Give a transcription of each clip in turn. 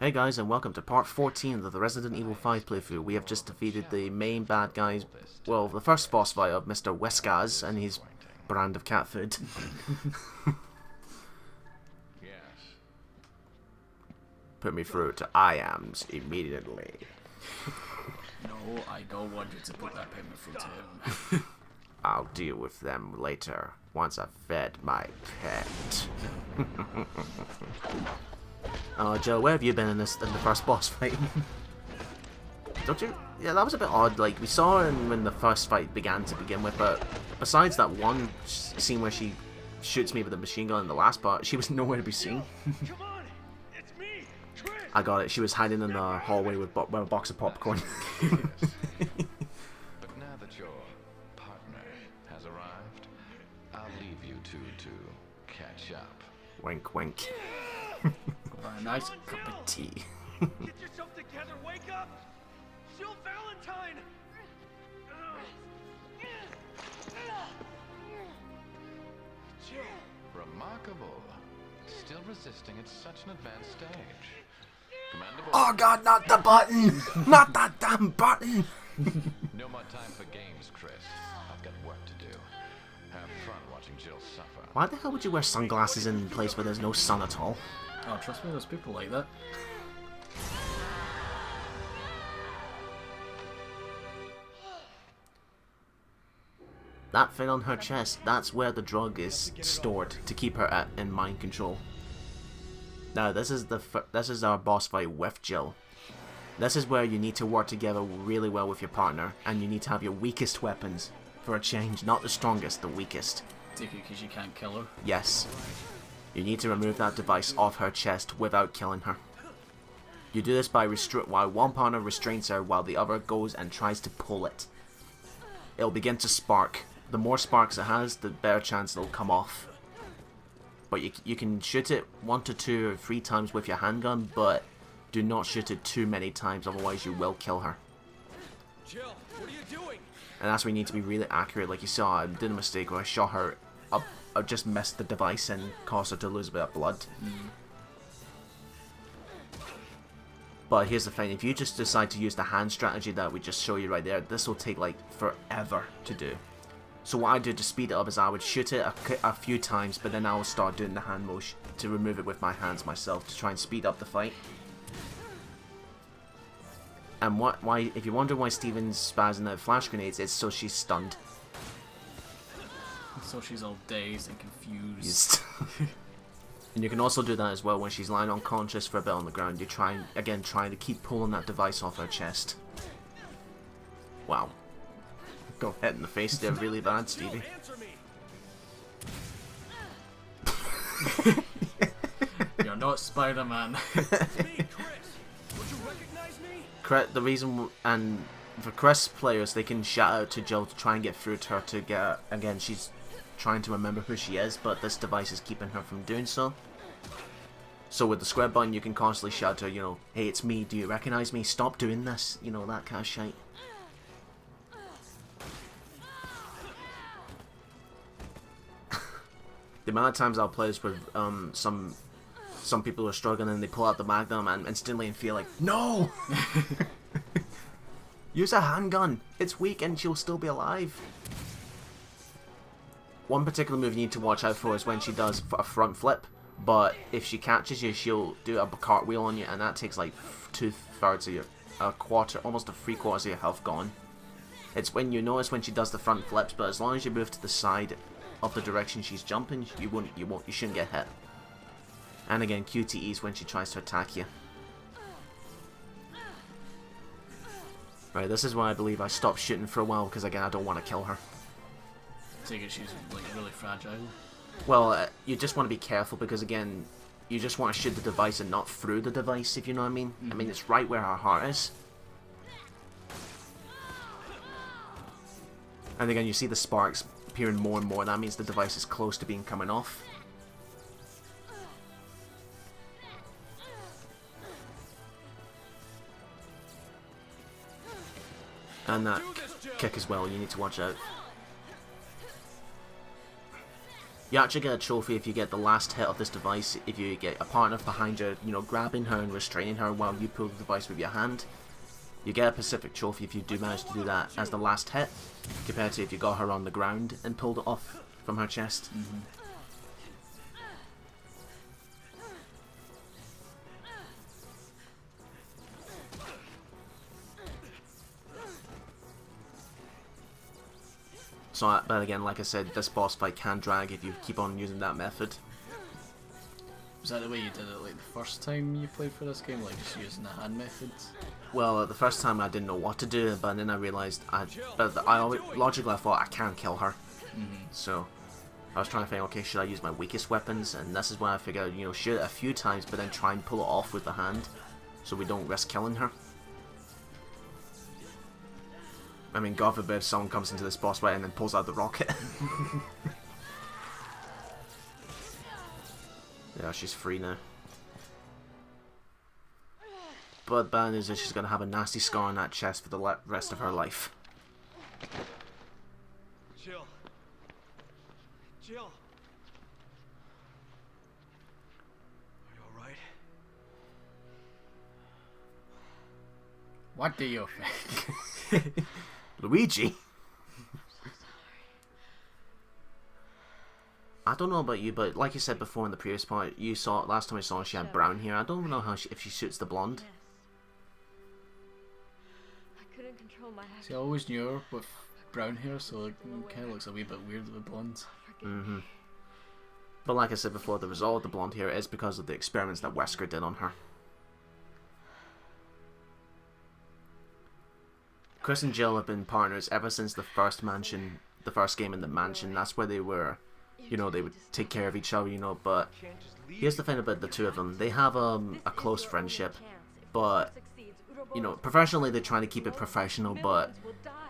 Hey guys, and welcome to part 14 of the Resident Evil 5 playthrough. We have just defeated the main bad guys, well, the first boss fight of Mr. Weskaz and his brand of cat food. Put me through to IAMS immediately. No, I don't want you to put that payment through to him. I'll deal with them later, once I've fed my pet. Joe, where have you been in the first boss fight? Don't you? Yeah, that was a bit odd. Like, we saw her when the first fight began to begin with, but besides that one scene where she shoots me with a machine gun in the last part, she was nowhere to be seen. Come on, it's me, Chris. I got it. She was hiding in the hallway with a box of popcorn. But now that your partner has arrived, I'll leave you two to catch up. Wink, wink. A nice cup of tea. Get yourself together, wake up! Jill Valentine! Jill. Remarkable. Still resisting at such an advanced stage. Commendable. Oh god, not the button! Not that damn button! No more time for games, Chris. I've got work to do. Have fun watching Jill suffer. Why the hell would you wear sunglasses in a place where there's no sun at all? Oh, trust me, there's people like that. That thing on her chest, that's where the drug is stored to keep her in mind control. Now, this is our boss fight with Jill. This is where you need to work together really well with your partner, and you need to have your weakest weapons for a change, not the strongest, the weakest. Take it because you can't kill her. Yes. You need to remove that device off her chest without killing her. You do this by while one partner restrains her while the other goes and tries to pull it. It'll begin to spark. The more sparks it has, the better chance it'll come off. But you can shoot it 1 to 2 or 3 times with your handgun, but do not shoot it too many times, otherwise you will kill her. Jill, what are you doing? And that's where you need to be really accurate. Like you saw, I did a mistake where I shot her up. I just missed the device and caused her to lose a bit of blood. But here's the thing, if you just decide to use the hand strategy that we just show you right there, this will take like forever to do. So what I do to speed it up is I would shoot it a few times, but then I will start doing the hand motion to remove it with my hands myself to try and speed up the fight. And why? If you wonder why Steven's spazzing out flash grenades, it's so she's stunned. So she's all dazed and confused. And you can also do that as well when she's lying unconscious for a bit on the ground. You trying to keep pulling that device off her chest. Wow. Got hit in the face there really bad, Stevie. Answer me. You're not Spider-Man. It's me, Chris. Would you recognize me? The reason, and for Chris players, they can shout out to Jill to try and get through to her to get, again, she's trying to remember who she is, but this device is keeping her from doing so. So with the square button, you can constantly shout to her, you know, hey, it's me, do you recognize me? Stop doing this, you know, that kind of shite. The amount of times I'll play this with some people are struggling and they pull out the Magnum and instantly feel like, no! Use a handgun. It's weak and she'll still be alive. One particular move you need to watch out for is when she does a front flip, but if she catches you, she'll do a cartwheel on you, and that takes like 2/3 of a quarter, almost 3/4 of your health gone. It's when you notice when she does the front flips, but as long as you move to the side of the direction she's jumping, you shouldn't get hit. And again, QTEs when she tries to attack you. Right, this is why I believe I stopped shooting for a while, because again, I don't want to kill her. Take it she's like really fragile. Well, you just want to be careful, because again, you just want to shoot the device and not through the device, if you know what I mean. I mean, it's right where her heart is. And again, you see the sparks appearing more and more. That means the device is close to being coming off. And that kick as well, you need to watch out. You actually get a trophy if you get the last hit of this device, if you get a partner behind her, you know, grabbing her and restraining her while you pull the device with your hand. You get a Pacific trophy if you do manage to do that as the last hit, compared to if you got her on the ground and pulled it off from her chest. So, but again, like I said, this boss fight can drag if you keep on using that method. Was that the way you did it like the first time you played for this game, like just using the hand methods? Well, the first time I didn't know what to do, but then I realised logically I thought I can't kill her. So I was trying to think, okay, should I use my weakest weapons? And this is when I figured, you know, shoot it a few times, but then try and pull it off with the hand, so we don't risk killing her. I mean, God forbid someone comes into this boss fight and then pulls out the rocket. Yeah, she's free now. But bad news is she's going to have a nasty scar on that chest for the rest of her life. Jill. Jill. Are you alright? What do you think? Luigi? I don't know about you, but like you said before in the previous part, you saw last time I saw her, she had brown hair. I don't know how if she shoots the blonde. I couldn't control my See, I always knew her with brown hair, so like, it kind of looks a wee bit weird with blonde. But like I said before, the result of the blonde hair is because of the experiments that Wesker did on her. Chris and Jill have been partners ever since the first game in the mansion. That's where they were, you know, they would take care of each other, you know, but here's the thing about the two of them. They have a close friendship, but, you know, professionally they're trying to keep it professional, but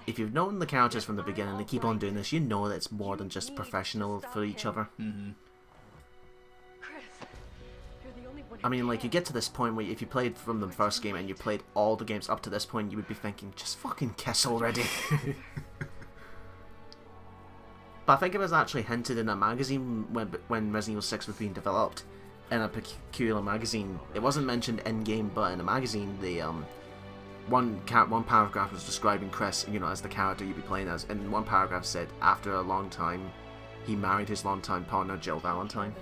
if you've known the characters from the beginning and they keep on doing this, you know that it's more than just professional for each other. I mean, like, you get to this point where if you played from the first game and you played all the games up to this point, you would be thinking, just fucking kiss already. But I think it was actually hinted in a magazine when Resident Evil 6 was being developed, in a peculiar magazine. It wasn't mentioned in-game, but in a magazine, the one paragraph was describing Chris, you know, as the character you'd be playing as, and one paragraph said, after a long time, he married his longtime partner, Jill Valentine.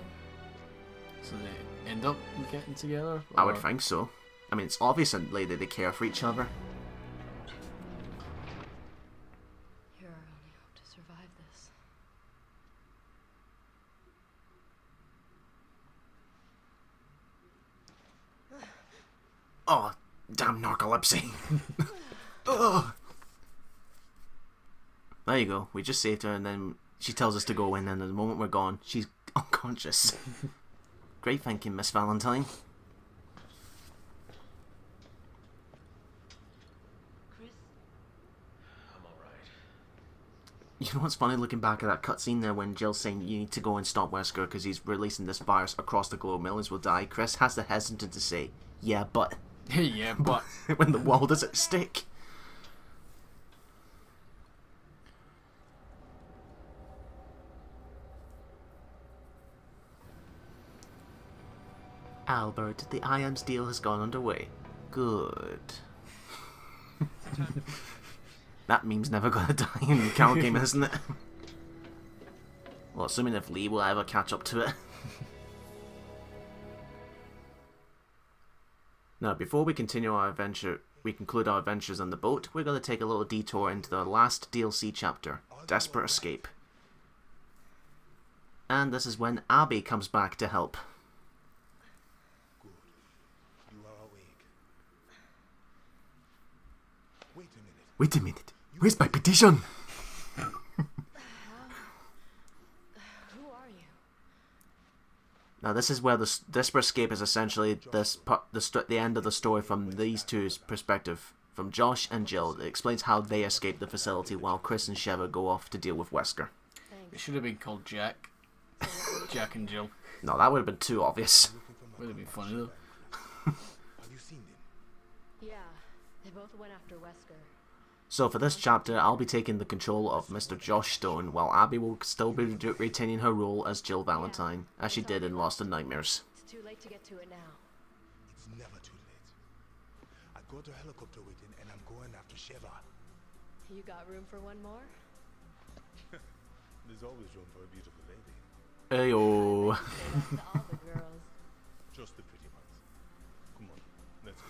So they end up getting together? I would think so. I mean, it's obviously that they care for each other. You're our only hope to survive this. Oh, damn narcolepsy. Ugh. There you go. We just saved her, and then she tells us to go in, and the moment we're gone, she's unconscious. Great thinking, Miss Valentine. Chris? I'm alright. You know what's funny, looking back at that cutscene there when Jill's saying you need to go and stop Wesker because he's releasing this virus across the globe, millions will die, Chris has the hesitant to say, yeah, but... Yeah, but... when the world is at stake. Albert, the IAMS deal has gone underway. Good. That meme's never gonna die in the count game, isn't it? Well, assuming if Lee will ever catch up to it. Now, before we continue our adventure, we conclude our adventures on the boat, we're going to take a little detour into the last DLC chapter, Desperate Escape. And this is when Abby comes back to help. Good. You are awake. Wait a minute. Wait a minute, where's my petition? Who are you? Now this is where the Desperate Escape is essentially the end of the story from these two's perspective, from Josh and Jill. It explains how they escape the facility while Chris and Sheva go off to deal with Wesker. It should have been called Jack. Jack and Jill. No, that would have been too obvious. Would have been funny though. Have you seen them? Yeah, they both went after Wesker. So for this chapter, I'll be taking the control of Mr. Josh Stone, while Abby will still be retaining her role as Jill Valentine, as she did in Lost in Nightmares. It's too late to get to it now. It's never too late. I got a helicopter waiting and I'm going after Sheva. You got room for one more? There's always room for a beautiful lady. Ayo. To all the girls. Just the pretty ones. Come on, let's go.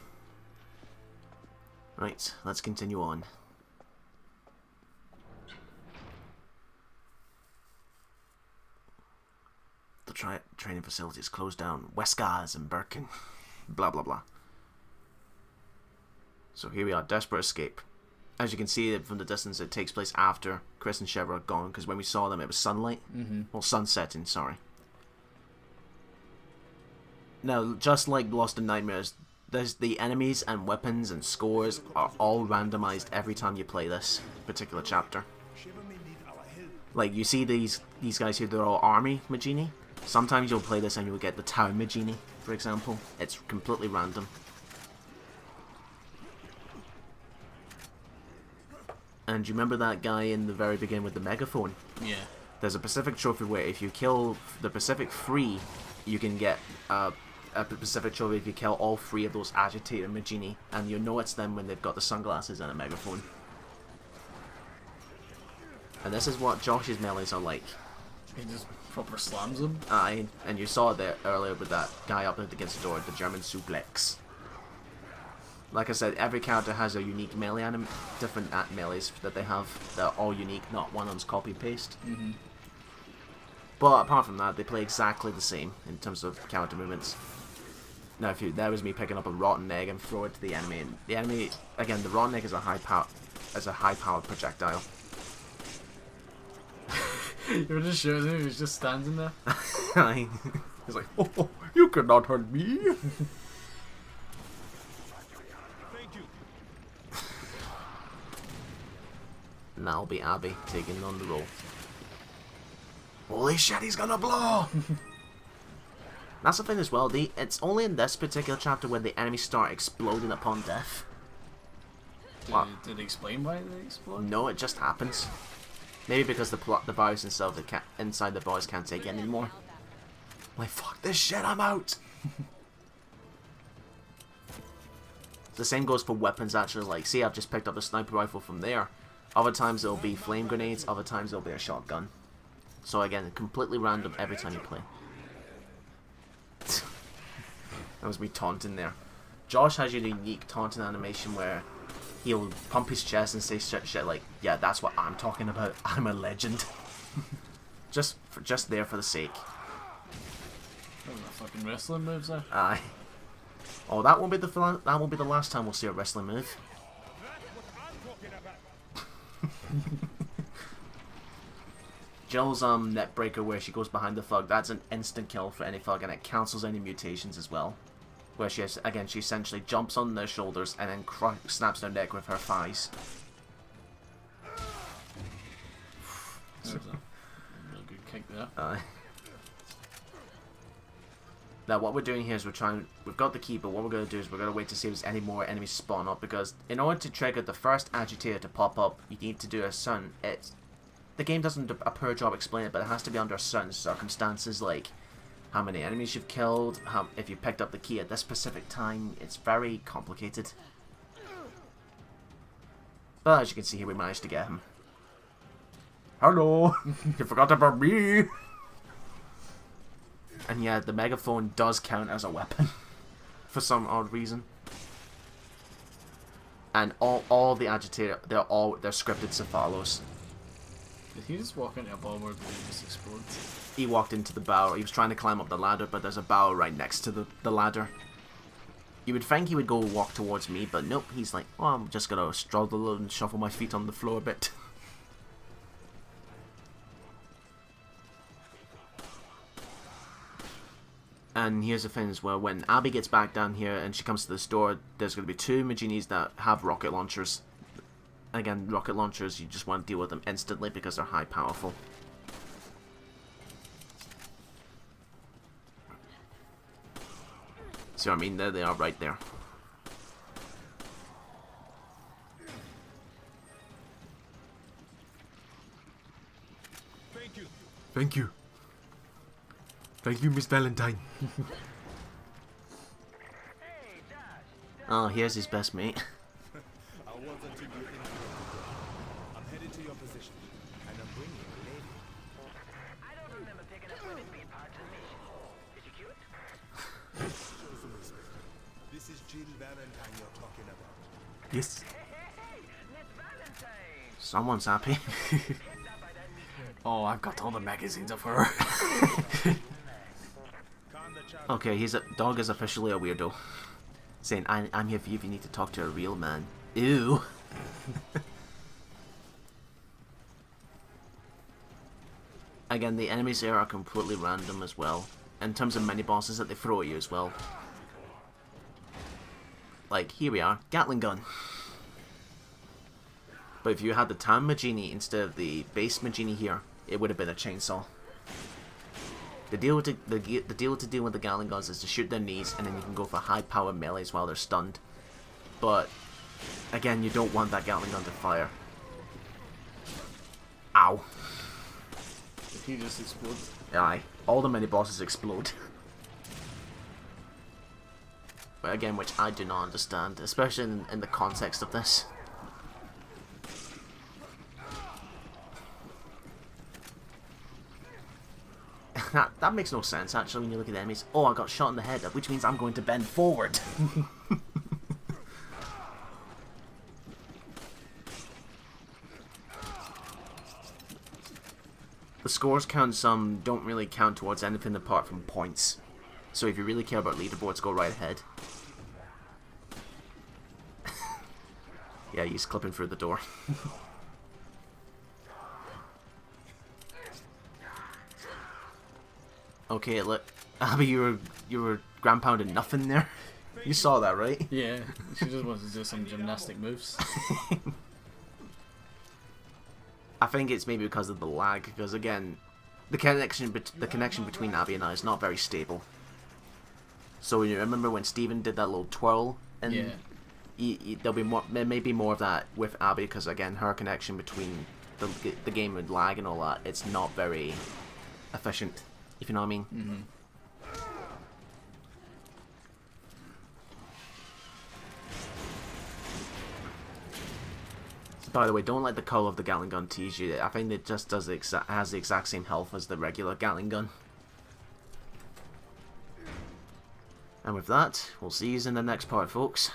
Right, let's continue on. The training facilities closed down. Wescars and Birkin. Blah blah blah. So here we are, desperate escape. As you can see from the distance, it takes place after Chris and Sheva are gone, because when we saw them it was sunlight. Well, sun setting, sorry. Now, just like Lost in Nightmares, the enemies and weapons and scores are all randomized every time you play this particular chapter. Sheva may need our help. Like, you see these guys here, they're all army Magini. Sometimes you'll play this and you'll get the town Magini, for example. It's completely random. And you remember that guy in the very beginning with the megaphone? Yeah. There's a Pacific trophy where if you kill the Pacific 3, you can get a Pacific trophy if you kill all 3 of those agitator Magini, and you know it's them when they've got the sunglasses and a megaphone. And this is what Josh's melees are like. He just proper slams them. Aye, and you saw it there earlier with that guy up against the door, the German suplex. Like I said, every character has a unique melee different melees that they have. They're all unique, not one of them's copy paste. But apart from that, they play exactly the same in terms of character movements. Now, that was me picking up a rotten egg and throw it to the enemy. And the enemy, again, the rotten egg is a high-powered projectile. You were just shooting him, he was just standing there. He's like, oh, you cannot hurt me. Thank you. And that'll be Abby taking on the role. Holy shit, he's gonna blow! That's the thing as well, it's only in this particular chapter when the enemies start exploding upon death. Did they explain why they explode? No, it just happens. Maybe because the virus inside the boys can't take it anymore. Like, fuck this shit, I'm out! The same goes for weapons, actually. Like, see, I've just picked up a sniper rifle from there. Other times it'll be flame grenades, other times it'll be a shotgun. So again, completely random every time you play. That was me taunting there. Josh has a unique taunting animation where he'll pump his chest and say shit like, yeah, that's what I'm talking about. I'm a legend. just there for the sake. Oh, the fucking wrestling moves there. Aye. Oh, that won't be the last time we'll see a wrestling move. Jill's net breaker where she goes behind the thug, that's an instant kill for any thug, and it cancels any mutations as well. Where she essentially jumps on their shoulders and then snaps their neck with her thighs. There's a real good kick there. Now what we're doing here is we've got the key, but what we're going to do is we're going to wait to see if there's any more enemies spawn up, because in order to trigger the first agitator to pop up, you need to do the game doesn't do a poor job explaining it, but it has to be under certain circumstances, like how many enemies you've killed, if you picked up the key at this specific time. It's very complicated. But as you can see here, we managed to get him. Hello! You forgot about me! And yeah, the megaphone does count as a weapon. For some odd reason. And all the agitator, they're scripted Cephalos. Did he just walk into a bomb or did he just explode? He walked into the barrel. He was trying to climb up the ladder, but there's a barrel right next to the ladder. You would think he would go walk towards me, but nope. He's like, oh, I'm just gonna struggle and shuffle my feet on the floor a bit. And here's the thing as well, when Abby gets back down here and she comes to this door, there's going to be 2 Maginis that have rocket launchers. Again, rocket launchers, you just want to deal with them instantly because they're high powerful. See what I mean? There they are right there. Thank you. Thank you, Miss Valentine. Oh, here's his best mate. I wasn't to you in I'm headed to your position, and I'm bringing a lady. I don't remember picking up women being part of the mission. Is she cute? Show some respect. This is Jill Valentine you're talking about. Yes. Hey, Miss Valentine! Someone's happy. Oh, I've got all the magazines of her. Calm the child. Okay, dog is officially a weirdo. Saying, I'm here for you if you need to talk to a real man. Ew. Again, the enemies there are completely random as well. In terms of mini bosses that they throw at you as well. Like, here we are, Gatling gun. But if you had the Tam Magini instead of the base Magini here, it would have been a chainsaw. The deal with the Gatling guns is to shoot their knees, and then you can go for high power melees while they're stunned. But again, you don't want that Gatling gun to fire. Ow. Did he just explode? Aye. All the mini bosses explode. But again, which I do not understand, especially in the context of this. That makes no sense, actually, when you look at the enemies. Oh, I got shot in the head, which means I'm going to bend forward. The scores count don't really count towards anything apart from points. So if you really care about leaderboards, go right ahead. Yeah, he's clipping through the door. Okay, look, Abby, you were ground pounding nothing there. You saw that, right? Yeah, she just wants to do some gymnastic moves. I think it's maybe because of the lag, because again, the connection between Abby and I is not very stable. So you remember when Steven did that little twirl, and Yeah. there may be more of that with Abby, because again, her connection between the game and lag and all that, it's not very efficient. If you know what I mean. Mm-hmm. By the way, don't let the colour of the Gatling gun tease you. I think it just has the exact same health as the regular Gatling gun. And with that, we'll see you in the next part, folks.